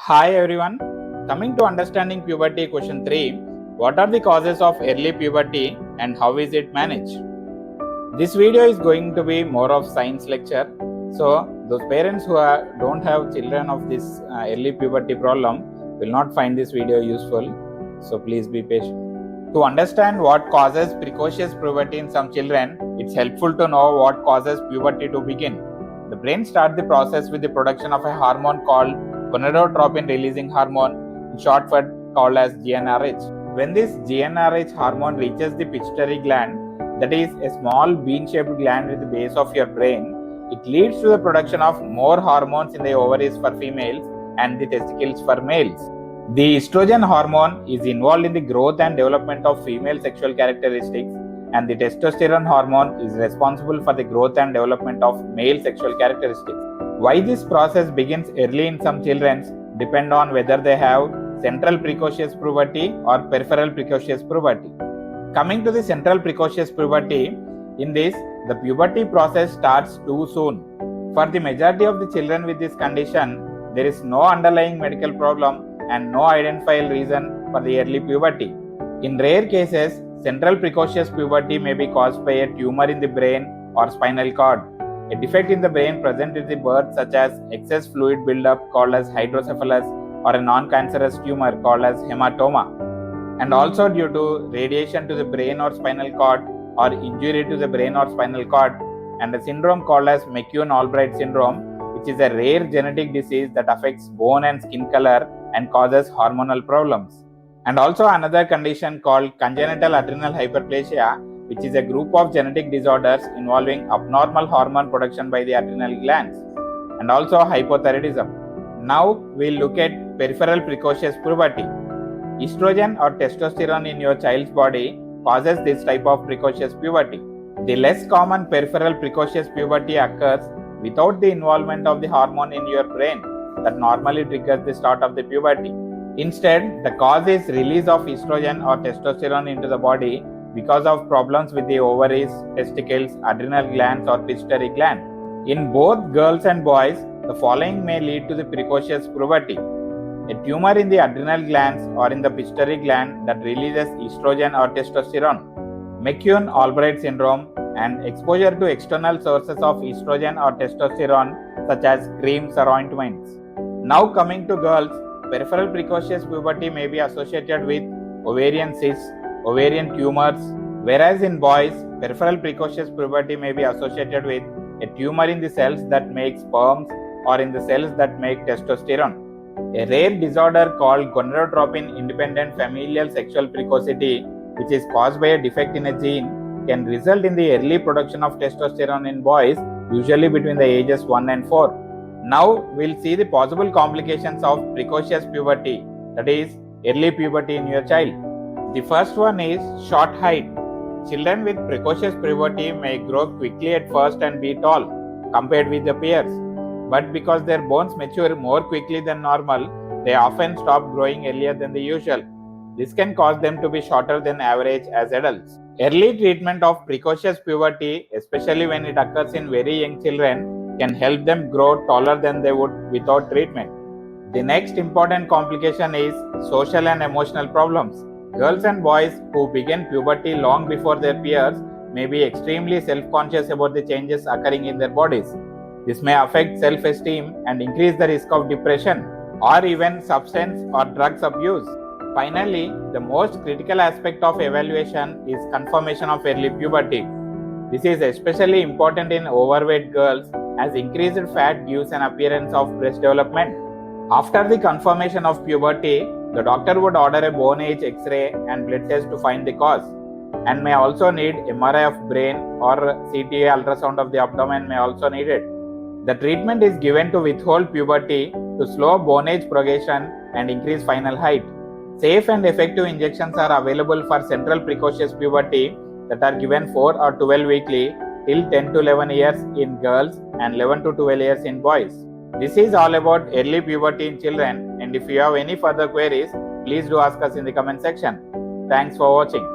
Hi everyone. Coming to understanding puberty question 3. What are the causes of early puberty and how is it managed? This video is going to be more of science lecture. So those parents who don't have children of this early puberty problem will not find this video useful. So please be patient. To understand what causes precocious puberty in some children, it's helpful to know what causes puberty to begin. The brain starts the process with the production of a hormone called gonadotropin releasing hormone, in short for called as GnRH. When this GnRH hormone reaches the pituitary gland, that is a small bean-shaped gland at the base of your brain, it leads to the production of more hormones in the ovaries for females and the testicles for males. The estrogen hormone is involved in the growth and development of female sexual characteristics, and the testosterone hormone is responsible for the growth and development of male sexual characteristics. Why this process begins early in some children depend on whether they have central precocious puberty or peripheral precocious puberty. Coming to the central precocious puberty, in this, the puberty process starts too soon. For the majority of the children with this condition, there is no underlying medical problem and no identifiable reason for the early puberty. In rare cases, central precocious puberty may be caused by a tumor in the brain or spinal cord, a defect in the brain present at the birth such as excess fluid buildup called as hydrocephalus or a non-cancerous tumor called as hematoma, and also due to radiation to the brain or spinal cord or injury to the brain or spinal cord, and a syndrome called as McCune-Albright syndrome, which is a rare genetic disease that affects bone and skin color and causes hormonal problems. And also another condition called congenital adrenal hyperplasia, which is a group of genetic disorders involving abnormal hormone production by the adrenal glands, and also hypothyroidism. Now we'll look at peripheral precocious puberty. Estrogen or testosterone in your child's body causes this type of precocious puberty. The less common peripheral precocious puberty occurs without the involvement of the hormone in your brain that normally triggers the start of the puberty. Instead, the cause is release of estrogen or testosterone into the body because of problems with the ovaries, testicles, adrenal glands or pituitary gland. In both girls and boys, the following may lead to the precocious puberty: a tumor in the adrenal glands or in the pituitary gland that releases estrogen or testosterone, McCune-Albright syndrome, and exposure to external sources of estrogen or testosterone such as creams or ointments. Now coming to girls, peripheral precocious puberty may be associated with ovarian cysts, ovarian tumors, whereas in boys, peripheral precocious puberty may be associated with a tumor in the cells that make sperms or in the cells that make testosterone. A rare disorder called gonadotropin independent familial sexual precocity, which is caused by a defect in a gene, can result in the early production of testosterone in boys, usually between the ages 1 and 4. Now we'll see the possible complications of precocious puberty, that is, early puberty in your child. The first one is short height. Children with precocious puberty may grow quickly at first and be tall compared with their peers, but because their bones mature more quickly than normal, they often stop growing earlier than the usual. This can cause them to be shorter than average as adults. Early treatment of precocious puberty, especially when it occurs in very young children, can help them grow taller than they would without treatment. The next important complication is social and emotional problems. Girls and boys who begin puberty long before their peers may be extremely self-conscious about the changes occurring in their bodies. This may affect self-esteem and increase the risk of depression or even substance or drugs abuse. Finally, the most critical aspect of evaluation is confirmation of early puberty. This is especially important in overweight girls as increased fat gives an appearance of breast development. After the confirmation of puberty, the doctor would order a bone age X-ray and blood test to find the cause, and may also need MRI of brain or CTA ultrasound of the abdomen may also need it. The treatment is given to withhold puberty, to slow bone age progression and increase final height. Safe and effective injections are available for central precocious puberty that are given 4 or 12 weekly till 10 to 11 years in girls and 11 to 12 years in boys. This is all about early puberty in children, and if you have any further queries, please do ask us in the comment section. Thanks for watching.